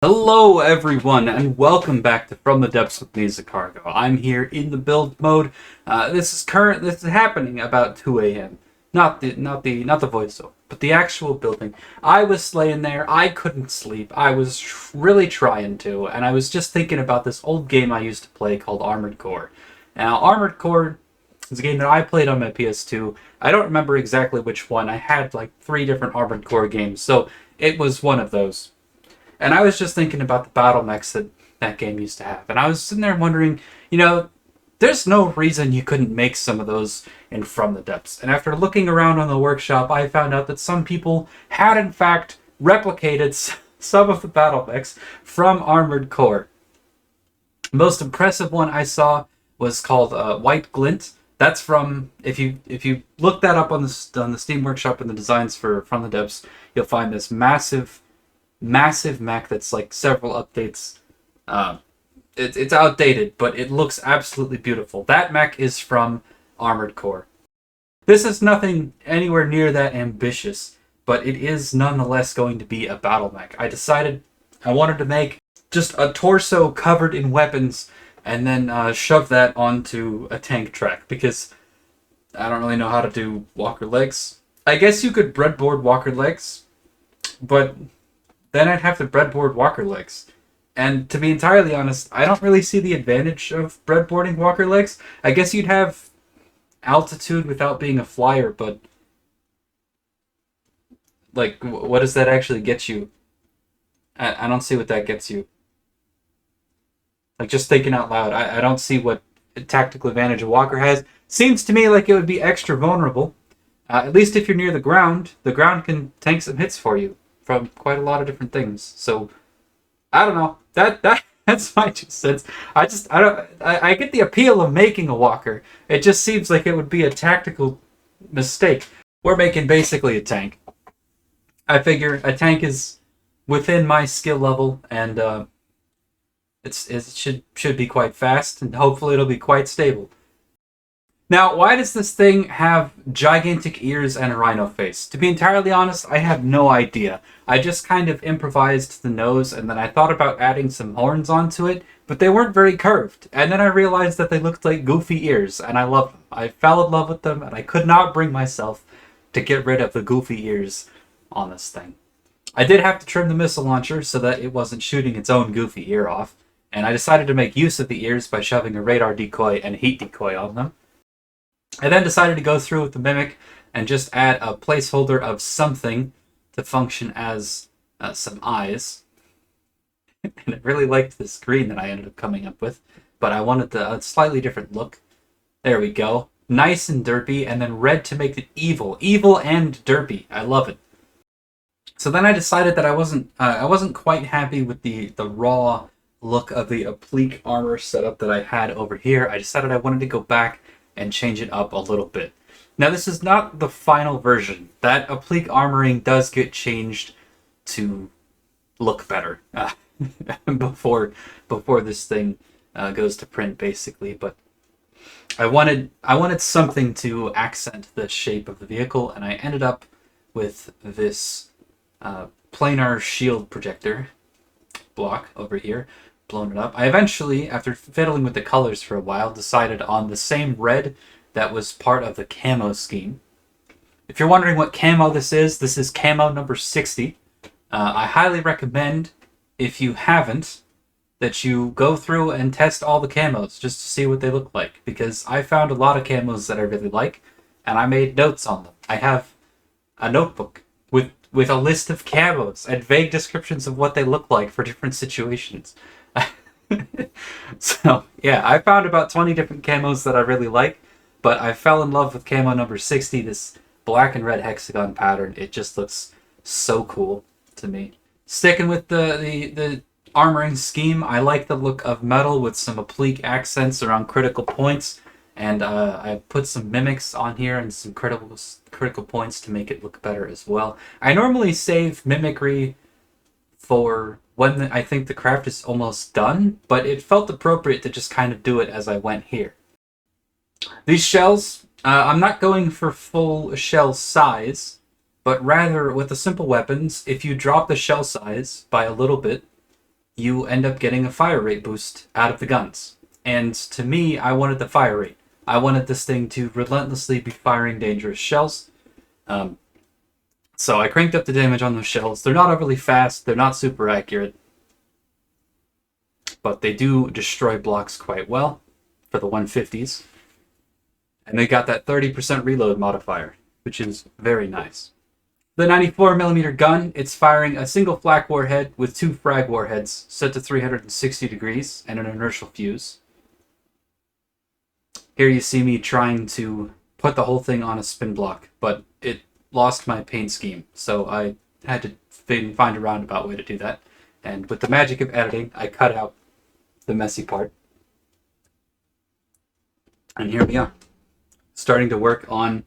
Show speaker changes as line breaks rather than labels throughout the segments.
Hello everyone and welcome back to From the Depths with Music Cargo. I'm here in the build mode. This is happening about 2 a.m. Not the voiceover, but the actual building. I was laying there, I couldn't sleep. I was really trying to, and I was just thinking about this old game I used to play called Armored Core. Now, Armored Core is a game that I played on my PS2. I don't remember exactly which one. I had like 3 different Armored Core games, so it was one of those. And I was just thinking about the battle mechs that that game used to have. And I was sitting there wondering, there's no reason you couldn't make some of those in From the Depths. And after looking around on the workshop, I found out that some people had, in fact, replicated some of the battle mechs from Armored Core. The most impressive one I saw was called White Glint. That's from, if you look that up on the Steam Workshop and the designs for From the Depths, you'll find this massive mech that's like several updates. It's outdated, but it looks absolutely beautiful. That mech is from Armored Core. This is nothing anywhere near that ambitious, but it is nonetheless going to be a battle mech. I decided I wanted to make just a torso covered in weapons and then shove that onto a tank track because I don't really know how to do walker legs. I guess you could breadboard walker legs, but then I'd have to breadboard walker legs. And to be entirely honest, I don't really see the advantage of breadboarding walker legs. I guess you'd have altitude without being a flyer, but like, what does that actually get you? I don't see what that gets you. Like, just thinking out loud, I don't see what tactical advantage a walker has. Seems to me like it would be extra vulnerable. At least if you're near the ground can tank some hits for you from quite a lot of different things. So I don't know. That's my 2 cents. I get the appeal of making a walker. It just seems like it would be a tactical mistake. We're making basically a tank. I figure a tank is within my skill level, and it should be quite fast, and hopefully it'll be quite stable. Now, why does this thing have gigantic ears and a rhino face? To be entirely honest, I have no idea. I just kind of improvised the nose, and then I thought about adding some horns onto it, but they weren't very curved. And then I realized that they looked like goofy ears, and I loved them. I fell in love with them, and I could not bring myself to get rid of the goofy ears on this thing. I did have to trim the missile launcher so that it wasn't shooting its own goofy ear off, and I decided to make use of the ears by shoving a radar decoy and a heat decoy on them. I then decided to go through with the Mimic and just add a placeholder of something to function as some eyes. And I really liked this green that I ended up coming up with, but I wanted a slightly different look. There we go. Nice and derpy, and then red to make it evil. Evil and derpy. I love it. So then I decided that I wasn't quite happy with the raw look of the applique armor setup that I had over here. I decided I wanted to go back and change it up a little bit. Now, this is not the final version. That applique armoring does get changed to look better before this thing goes to print, basically. But I wanted something to accent the shape of the vehicle, and I ended up with this planar shield projector block over here. Blown it up. I eventually, after fiddling with the colors for a while, decided on the same red that was part of the camo scheme. If you're wondering what camo this is camo number 60. I highly recommend, if you haven't, that you go through and test all the camos just to see what they look like, because I found a lot of camos that I really like, and I made notes on them. I have a notebook with a list of camos and vague descriptions of what they look like for different situations. So, yeah, I found about 20 different camos that I really like, but I fell in love with camo number 60, this black and red hexagon pattern. It just looks so cool to me. Sticking with the armoring scheme, I like the look of metal with some applique accents around critical points, and I put some mimics on here and some critical points to make it look better as well. I normally save mimicry for when I think the craft is almost done, but it felt appropriate to just kind of do it as I went here. These shells, I'm not going for full shell size, but rather with the simple weapons, if you drop the shell size by a little bit, you end up getting a fire rate boost out of the guns. And to me, I wanted the fire rate. I wanted this thing to relentlessly be firing dangerous shells. So I cranked up the damage on those shells. They're not overly fast, they're not super accurate, but they do destroy blocks quite well for the 150s. And they got that 30% reload modifier, which is very nice. The 94mm gun, it's firing a single flak warhead with 2 frag warheads set to 360 degrees and an inertial fuse. Here you see me trying to put the whole thing on a spin block, but it lost my paint scheme, so I had to find a roundabout way to do that. And with the magic of editing, I cut out the messy part. And here we are, starting to work on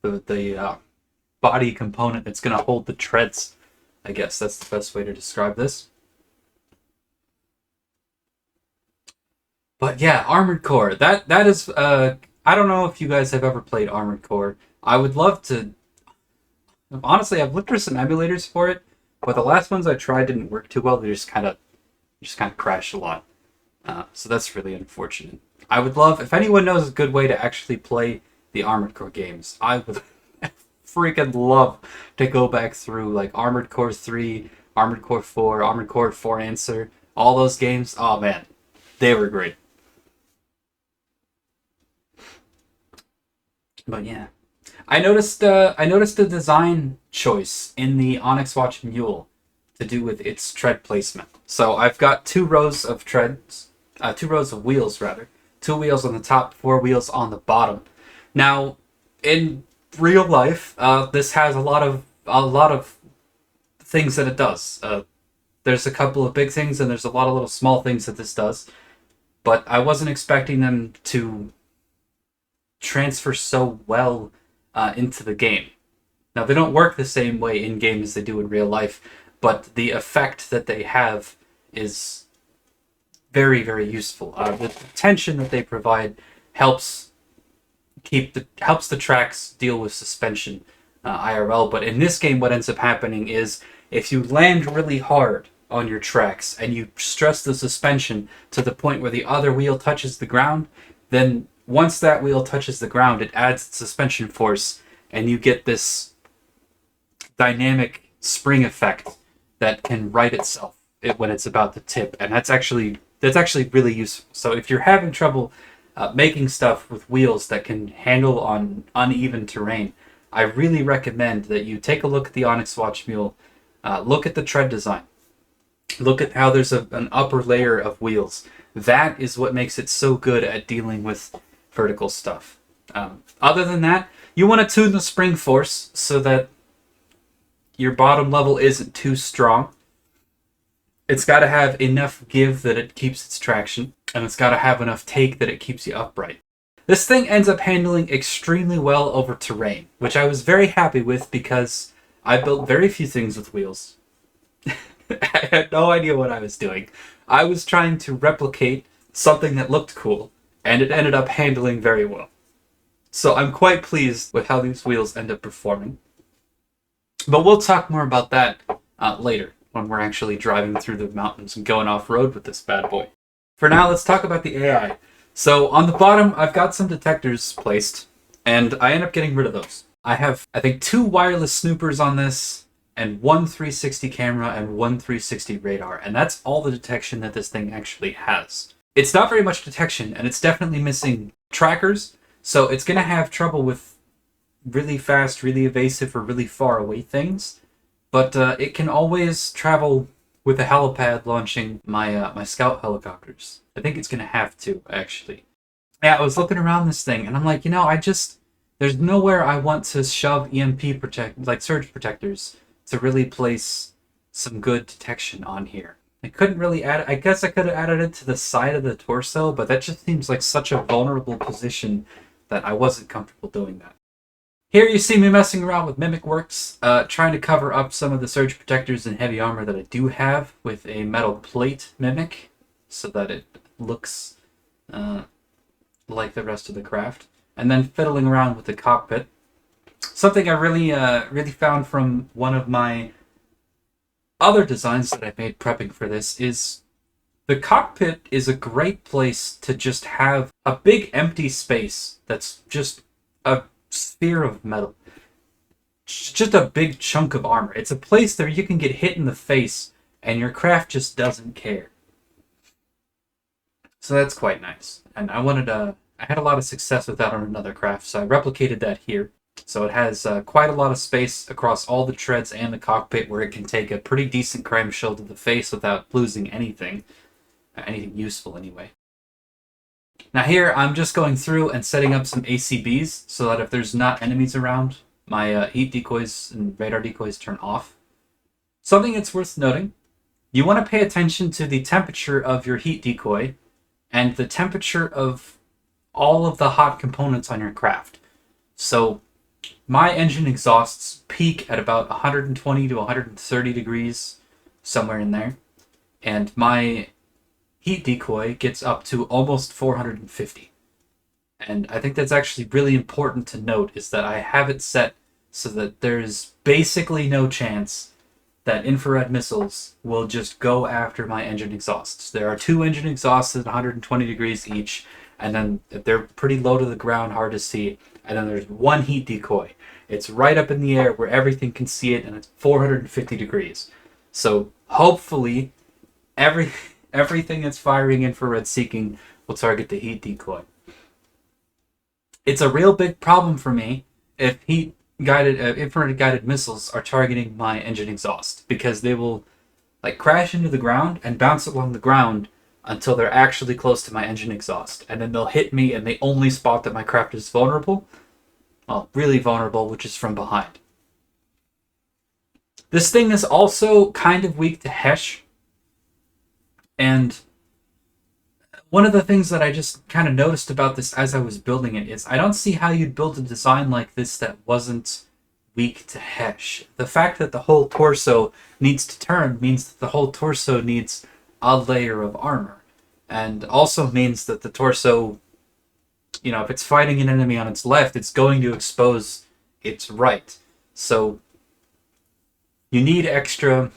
the body component that's going to hold the treads. I guess that's the best way to describe this. But yeah, Armored Core. That is I don't know if you guys have ever played Armored Core. I would love to. Honestly, I've looked for some emulators for it, but the last ones I tried didn't work too well. They just kind of crashed a lot. So that's really unfortunate. I would love, if anyone knows a good way to actually play the Armored Core games, I would freaking love to go back through like Armored Core 3, Armored Core 4, Armored Core 4 Answer, all those games. Oh man, they were great. But yeah, I noticed a design choice in the Onyx Watch Mule to do with its tread placement. So I've got 2 rows of treads, 2 rows of wheels rather, 2 wheels on the top, 4 wheels on the bottom. Now, in real life, this has a lot of things that it does. There's a couple of big things and there's a lot of little small things that this does, but I wasn't expecting them to transfer so well into the game. Now, they don't work the same way in game as they do in real life, but the effect that they have is very, very useful. The tension that they provide helps the tracks deal with suspension IRL. But in this game, what ends up happening is if you land really hard on your tracks and you stress the suspension to the point where the other wheel touches the ground, then once that wheel touches the ground, it adds suspension force, and you get this dynamic spring effect that can right itself when it's about to tip, and that's actually really useful. So if you're having trouble making stuff with wheels that can handle on uneven terrain, I really recommend that you take a look at the Onyx Watch Mule, look at the tread design, look at how there's an upper layer of wheels. That is what makes it so good at dealing with vertical stuff. Other than that, you want to tune the spring force so that your bottom level isn't too strong. It's got to have enough give that it keeps its traction, and it's got to have enough take that it keeps you upright. This thing ends up handling extremely well over terrain, which I was very happy with because I built very few things with wheels. I had no idea what I was doing. I was trying to replicate something that looked cool, and it ended up handling very well. So I'm quite pleased with how these wheels end up performing. But we'll talk more about that later, when we're actually driving through the mountains and going off-road with this bad boy. For now, let's talk about the AI. So on the bottom, I've got some detectors placed, and I end up getting rid of those. I have, I think, 2 wireless snoopers on this, and 1 360 camera and 1 360 radar, and that's all the detection that this thing actually has. It's not very much detection, and it's definitely missing trackers, so it's going to have trouble with really fast, really evasive, or really far away things. But it can always travel with a helipad launching my scout helicopters. I think it's going to have to, actually. Yeah, I was looking around this thing, and I'm like, there's nowhere I want to shove EMP surge protectors to really place some good detection on here. I couldn't really add it. I guess I could have added it to the side of the torso, but that just seems like such a vulnerable position that I wasn't comfortable doing that. Here you see me messing around with Mimic Works, trying to cover up some of the surge protectors and heavy armor that I do have with a metal plate Mimic, so that it looks like the rest of the craft. And then fiddling around with the cockpit. Something I really found from one of my other designs that I made prepping for this is the cockpit is a great place to just have a big empty space that's just a sphere of metal. Just a big chunk of armor. It's a place where you can get hit in the face and your craft just doesn't care. So that's quite nice. And I had a lot of success with that on another craft, so I replicated that here. So it has quite a lot of space across all the treads and the cockpit where it can take a pretty decent crime shield to the face without losing anything. Anything useful anyway. Now here, I'm just going through and setting up some ACBs so that if there's not enemies around, my heat decoys and radar decoys turn off. Something that's worth noting, you want to pay attention to the temperature of your heat decoy and the temperature of all of the hot components on your craft. So my engine exhausts peak at about 120 to 130 degrees, somewhere in there. And my heat decoy gets up to almost 450. And I think that's actually really important to note, is that I have it set so that there's basically no chance that infrared missiles will just go after my engine exhausts. There are 2 engine exhausts at 120 degrees each, and then they're pretty low to the ground, hard to see. And then there's 1 heat decoy. It's right up in the air where everything can see it, and it's 450 degrees. So hopefully everything that's firing infrared seeking will target the heat decoy. It's a real big problem for me if infrared guided missiles are targeting my engine exhaust, because they will crash into the ground and bounce along the ground until they're actually close to my engine exhaust, and then they'll hit me and they only spot that my craft is vulnerable. Well, really vulnerable, which is from behind. This thing is also kind of weak to Hesh, and one of the things that I just kind of noticed about this as I was building it is I don't see how you'd build a design like this that wasn't weak to Hesh. The fact that the whole torso needs to turn means that the whole torso needs a layer of armor. And also means that the torso, if it's fighting an enemy on its left, it's going to expose its right. So you need extra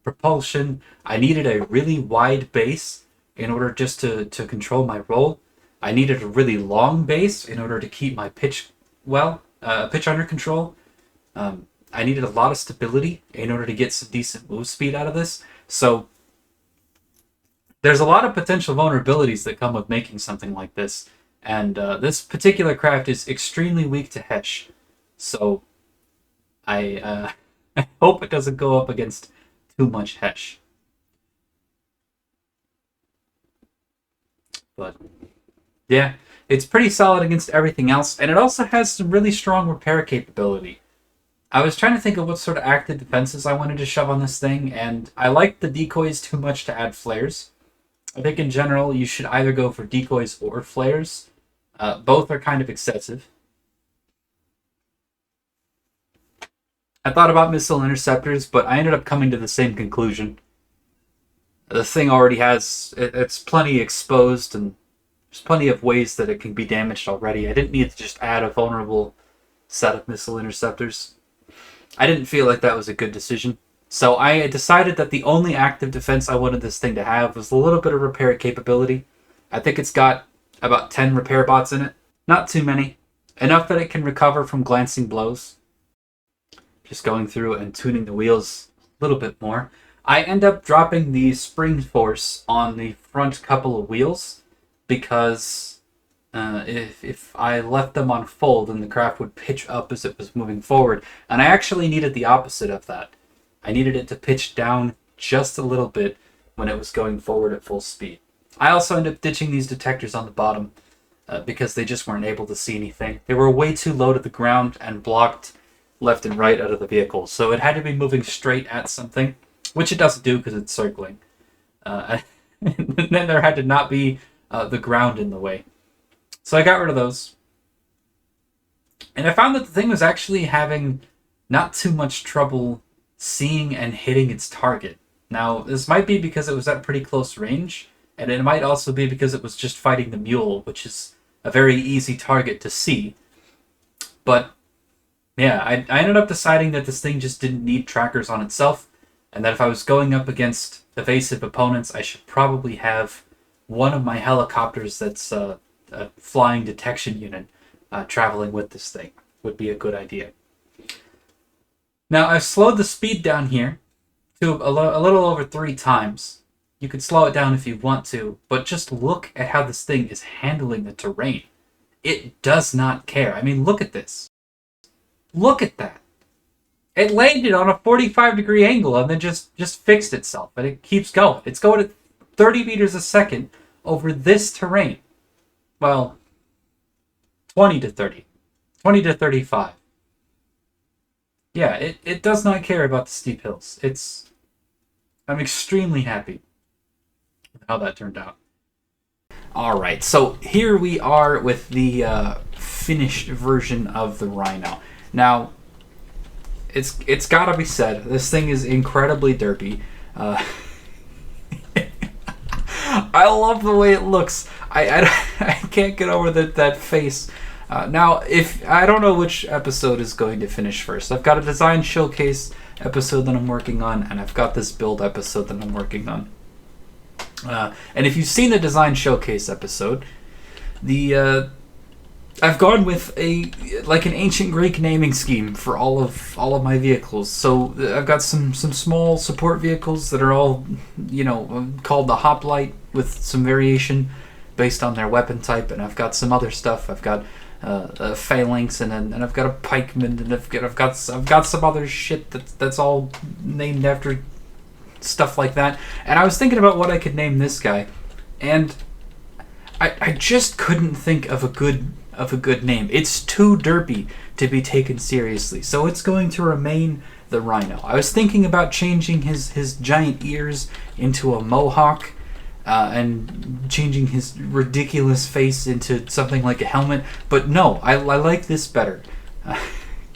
propulsion. I needed a really wide base in order just to control my roll. I needed a really long base in order to keep my pitch under control. I needed a lot of stability in order to get some decent move speed out of this. So there's a lot of potential vulnerabilities that come with making something like this. And this particular craft is extremely weak to Hesh. So I hope it doesn't go up against too much Hesh. But yeah, it's pretty solid against everything else, and it also has some really strong repair capability. I was trying to think of what sort of active defenses I wanted to shove on this thing, and I liked the decoys too much to add flares. I think in general you should either go for decoys or flares. Both are kind of excessive. I thought about missile interceptors, but I ended up coming to the same conclusion. The thing already it's plenty exposed, and there's plenty of ways that it can be damaged already. I didn't need to just add a vulnerable set of missile interceptors. I didn't feel like that was a good decision. So I decided that the only active defense I wanted this thing to have was a little bit of repair capability. I think it's got about 10 repair bots in it. Not too many. Enough that it can recover from glancing blows. Just going through and tuning the wheels a little bit more. I end up dropping the spring force on the front couple of wheels because if I left them on full, then the craft would pitch up as it was moving forward. And I actually needed the opposite of that. I needed it to pitch down just a little bit when it was going forward at full speed. I also ended up ditching these detectors on the bottom because they just weren't able to see anything. They were way too low to the ground and blocked left and right out of the vehicle. So it had to be moving straight at something, which it doesn't do because it's circling. And then there had to not be the ground in the way. So I got rid of those. And I found that the thing was actually having not too much trouble seeing and hitting its target. Now, this might be because it was at pretty close range, and it might also be because it was just fighting the mule, which is a very easy target to see. But yeah, I ended up deciding that this thing just didn't need trackers on itself, and that if I was going up against evasive opponents, I should probably have one of my helicopters that's a flying detection unit traveling with this thing. Would be a good idea. Now, I've slowed the speed down here to a little over 3 times. You could slow it down if you want to, but just look at how this thing is handling the terrain. It does not care. I mean, look at this. Look at that. It landed on a 45-degree angle and then just fixed itself, and it keeps going. It's going at 30 meters a second over this terrain. Well, 20 to 30. 20 to 35. Yeah, it does not care about the steep hills. I'm extremely happy with how that turned out. Alright, so here we are with the finished version of the Rhino. Now, it's gotta be said, this thing is incredibly derpy. I love the way it looks. I can't get over that face. Now, if I don't know which episode is going to finish first. I've got a design showcase episode that I'm working on, and I've got this build episode that I'm working on. And if you've seen the design showcase episode, I've gone with an ancient Greek naming scheme for all of my vehicles. So I've got some small support vehicles that are all, called the hoplite with some variation based on their weapon type, and I've got some other stuff. I've got a phalanx, and I've got a pikeman, and I've got some other shit that's all named after stuff like that. And I was thinking about what I could name this guy, and I just couldn't think of a good name. It's too derpy to be taken seriously, so it's going to remain the Rhino. I was thinking about changing his giant ears into a mohawk, and changing his ridiculous face into something like a helmet, but no, I like this better.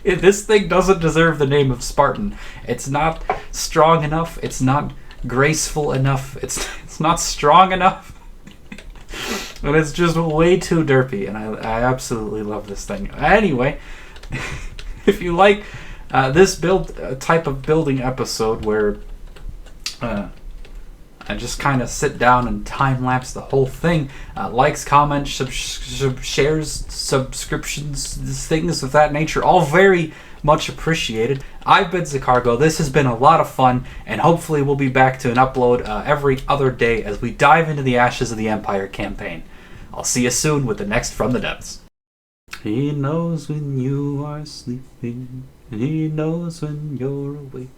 This thing doesn't deserve the name of Spartan. It's not strong enough. It's not graceful enough. It's not strong enough. And it's just way too derpy, and I absolutely love this thing. Anyway, if you like this type of building episode where I just kind of sit down and time-lapse the whole thing, likes, comments, shares, subscriptions, things of that nature, all very much appreciated. I've been Zacargo. This has been a lot of fun, and hopefully we'll be back to an upload every other day as we dive into the Ashes of the Empire campaign. I'll see you soon with the next From the Depths. He knows when you are sleeping, and he knows when you're awake.